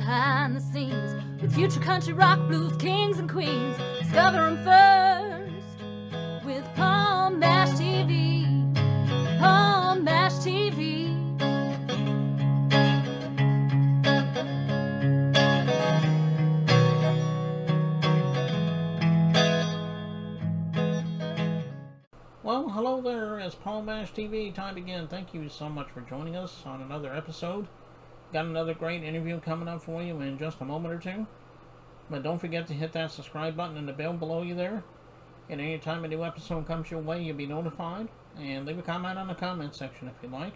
behind the scenes with future country rock blues kings and queens. Discover them first with Paul Mash TV. Paul Mash TV. Well, hello there, it's Paul Mash TV time again. Thank you so much for joining us on another episode. Got another great interview coming up for you in just a moment or two. But don't forget to hit that subscribe button and the bell below you there. And anytime a new episode comes your way, you'll be notified. And leave a comment on the comment section if you like.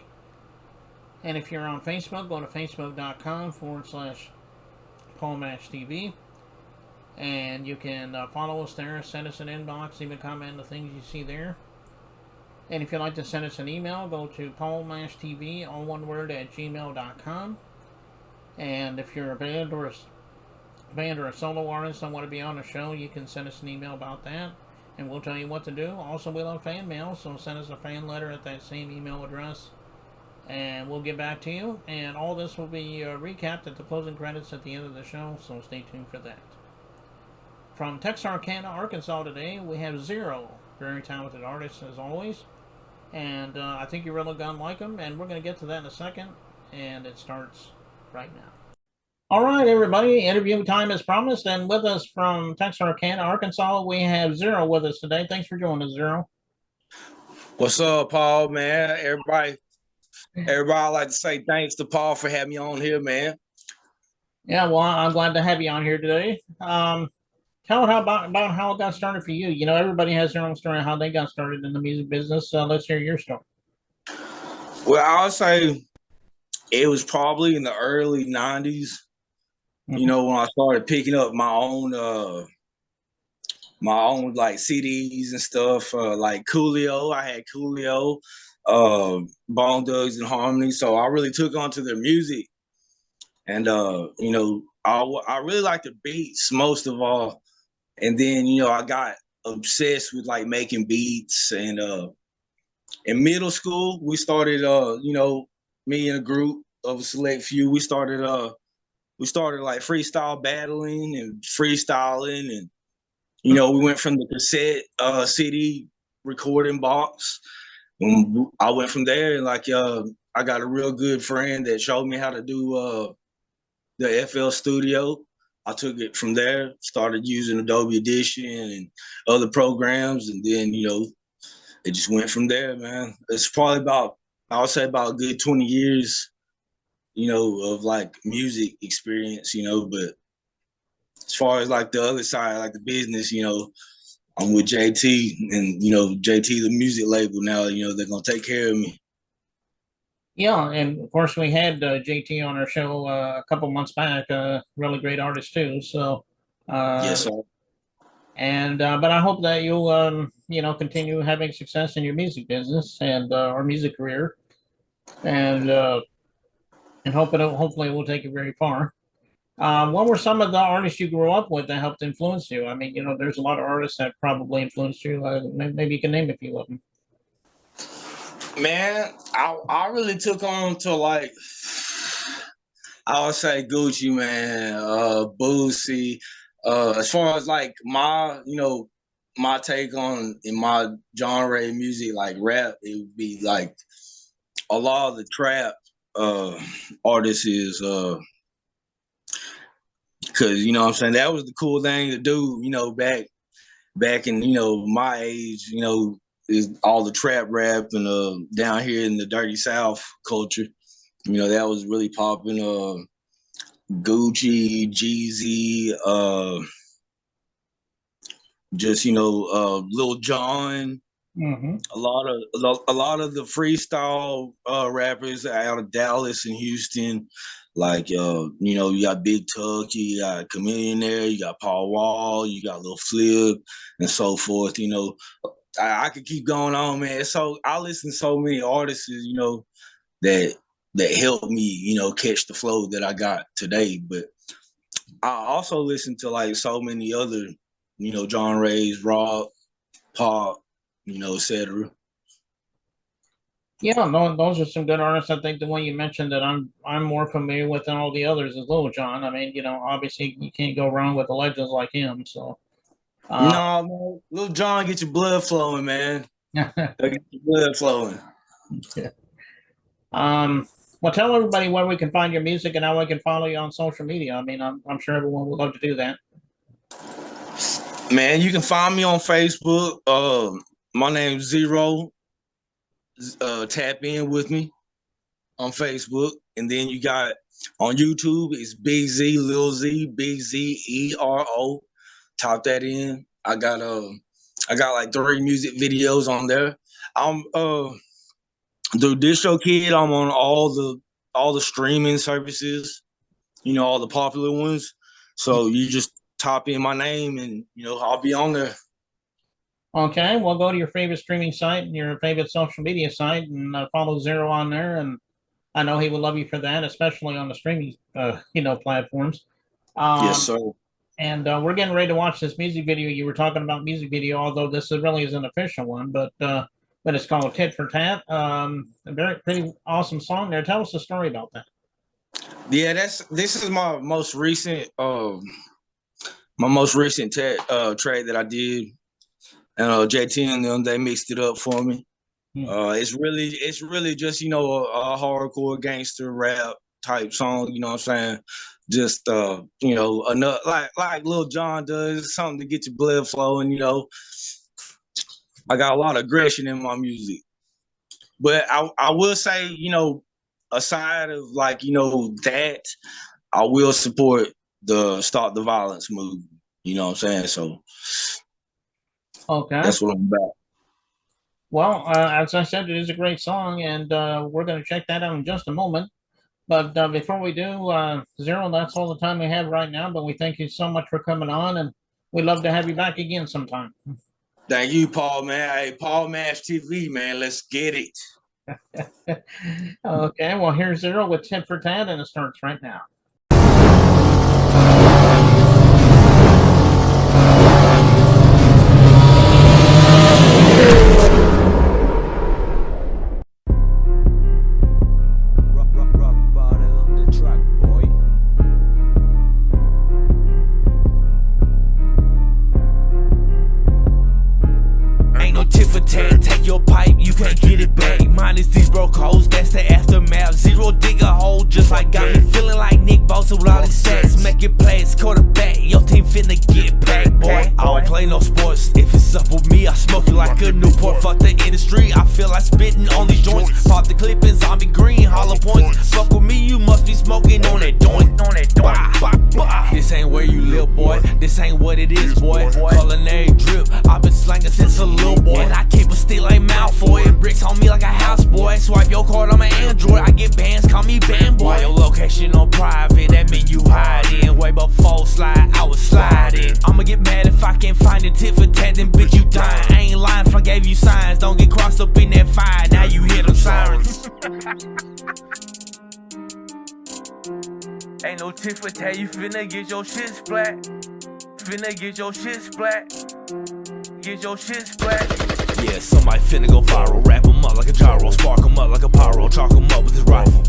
And if you're on Facebook, go to facebook.com/Paul Mash TV. And you can follow us there, send us an inbox, even comment on the things you see there. And if you'd like to send us an email, go to paulmashtv, all one word, @gmail.com. And if you're a band or a solo artist and want to be on the show, you can send us an email about that, and we'll tell you what to do. Also, we love fan mail, so send us a fan letter at that same email address, and we'll get back to you. And all this will be recapped at the closing credits at the end of the show, so stay tuned for that. From Texarkana, Arkansas today, we have Zero, very talented artist as always. And I think you're really going to like them, and we're going to get to that in a second, and it starts right now. All right, everybody, interview time is promised, and with us from Texarkana, Arkansas, we have Zero with us today. Thanks for joining us, Zero. What's up, Paul, man? Everybody, I'd like to say thanks to Paul for having me on here, man. Yeah, well, I'm glad to have you on here today. Tell us about how it got started for you. You know, everybody has their own story how they got started in the music business. So let's hear your story. Well, I'll say it was probably in the early 90s, you know, when I started picking up my own like CDs and stuff, like Coolio. I had Coolio, Bone Thugs and Harmony. So I really took on to their music. And, you know, I really like the beats most of all. And then, you know, I got obsessed with like making beats. And in middle school, we started, you know, me and a group of a select few, we started like freestyle battling and freestyling. And, you know, we went from the cassette CD recording box. I went from there, and like I got a real good friend that showed me how to do the FL Studio. I took it from there, started using Adobe Audition and other programs, and then, you know, it just went from there, man. It's probably about, I would say about a good 20 years, you know, of like music experience, you know. But as far as like the other side, like the business, you know, I'm with JT, and, you know, JT, the music label now, you know, they're going to take care of me. Yeah, and of course we had JT on our show a couple months back. Really great artist too. So, Yes, sir. And but I hope that you'll you know, continue having success in your music business and or music career, and hopefully it will take you very far. What were some of the artists you grew up with that helped influence you? I mean, you know, there's a lot of artists that probably influenced you. Maybe you can name a few of them. Man, I really took on to like, I would say Gucci, man, Boosie. As far as like my, you know, my take on in my genre of music, like rap, it would be like a lot of the trap artists is because, you know what I'm saying, that was the cool thing to do, you know, back in, you know, my age, you know, is all the trap rap and down here in the dirty South culture, you know, that was really popping. Gucci, Jeezy, just, you know, Lil Jon. Mm-hmm. A lot of the freestyle rappers out of Dallas and Houston, like you know, you got Big Tuck, you got Chamillionaire, you got Paul Wall, you got Lil Flip, and so forth. You know, I could keep going on, man. So I listen to so many artists, you know, that helped me, you know, catch the flow that I got today. But I also listen to like so many other, you know, genres, rock, pop, you know, etc. Yeah, no, those are some good artists. I think the one you mentioned that I'm more familiar with than all the others is Lil Jon. I mean, obviously you can't go wrong with the legends like him. So, uh, No, man, Lil Jon, get your blood flowing, man. Get your blood flowing. um, well, tell everybody where we can find your music and how we can follow you on social media. I mean, I'm sure everyone would love to do that. Man, you can find me on Facebook. My name's Zero. Tap in with me on Facebook, and then you got on YouTube. It's BZ Lil Z BZERO. Type that in. I got like 3 music videos on there. I'm the Disco Kid. I'm on all the streaming services. All the popular ones. So you just type in my name, and I'll be on there. Okay, well, go to your favorite streaming site and your favorite social media site and follow Zero on there. And I know he would love you for that, especially on the streaming, platforms. Yes, Um, sir. and we're getting ready to watch this music video. You were talking about music video, although this really is an official one, but it's called Tit for Tat. A very pretty awesome song there. Tell us the story about that. Yeah, this is my most recent track that I did, and JT and them, they mixed it up for me. Hmm. It's really just a hardcore gangster rap type song. You know what I'm saying? Just another like Lil Jon does, something to get your blood flowing. I got a lot of aggression in my music, but I will say, aside of that, I will support the Stop the Violence movement. You know what I'm saying? So Okay. that's what I'm about. Well, as I said, it is a great song, and we're going to check that out in just a moment. But before we do, Zero, that's all the time we have right now. But we thank you so much for coming on, and we'd love to have you back again sometime. Thank you, Paul, man. Hey, Paul Mash TV, man. Let's get it. Okay, well, here's Zero with Tit for Tat, and it starts right now. Take your pipe, you can't get it back. Minus these broke hoes, that's the aftermath. Zero dig a hole, just like got me feeling like Nick Bosa with all his sacks. Making plays, quarterback, your team finna get packed, boy. I don't play no sports, if it's up with me, I smoke you like a Newport. Fuck the industry, I feel like spitting on these joints. Pop the clip in zombie green, hollow points. Fuck with me, you must be smoking on that joint. This ain't where you live, boy. This ain't what it is, boy. Culinary drip, I've been slanging since a little boy. And I keep a stick like Malfoy. Bricks on me like a house boy. Swipe your card on my Android, I get bands, call me band boy. Your location on private, that mean you hiding. Way before slide, I was sliding. I'ma get mad if I can't find a tit for tat, then bitch you dying. I ain't lying if I gave you signs. Don't get crossed up in that fire, now you hear them sirens. Ain't no tit for tat, you finna get your shit splat. Finna get your shit splat. Get your shit splat. Yeah, somebody finna go viral. Wrap 'em up like a gyro. Spark 'em up like a pyro. Chalk 'em up with his rifle.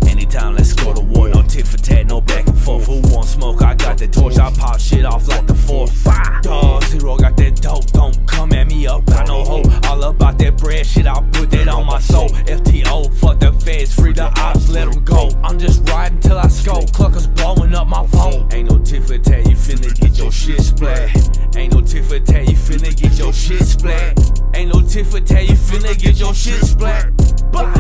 Anytime, let's go to war. No tit for tat, no back and forth. Who want smoke? I got that torch. I pop shit off like the 4th. Dog, Zero got that dope. Don't come at me up, got no hope. All about that bread shit, I'll put that on my soul. FTO, fuck the feds, free the ops, let them go. I'm just riding till I scope. Cluckers blowing up my phone. Ain't no tit for tat, you finna get your shit splat. Ain't no tit for tat, you finna get your shit splat. Ain't no tit for tat, you finna get your shit splat. Bah,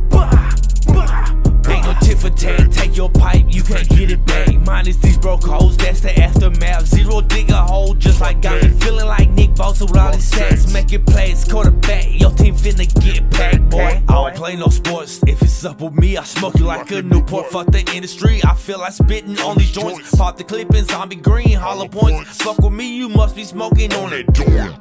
bah, bah. Ain't no tit for tat, take your pipe, you can't get it back. Minus these broke hoes, that's the aftermath. Zero dig a hole, just like got me feeling like Nick Bosa with all his sacks. Making plays, quarterback, your team finna get packed, boy. I don't play no sports, if it's up with me, I smoke you like a Newport. Fuck the industry, I feel like spitting on these joints. Pop the clip in zombie green, hollow points. Fuck with me, you must be smoking on that joint.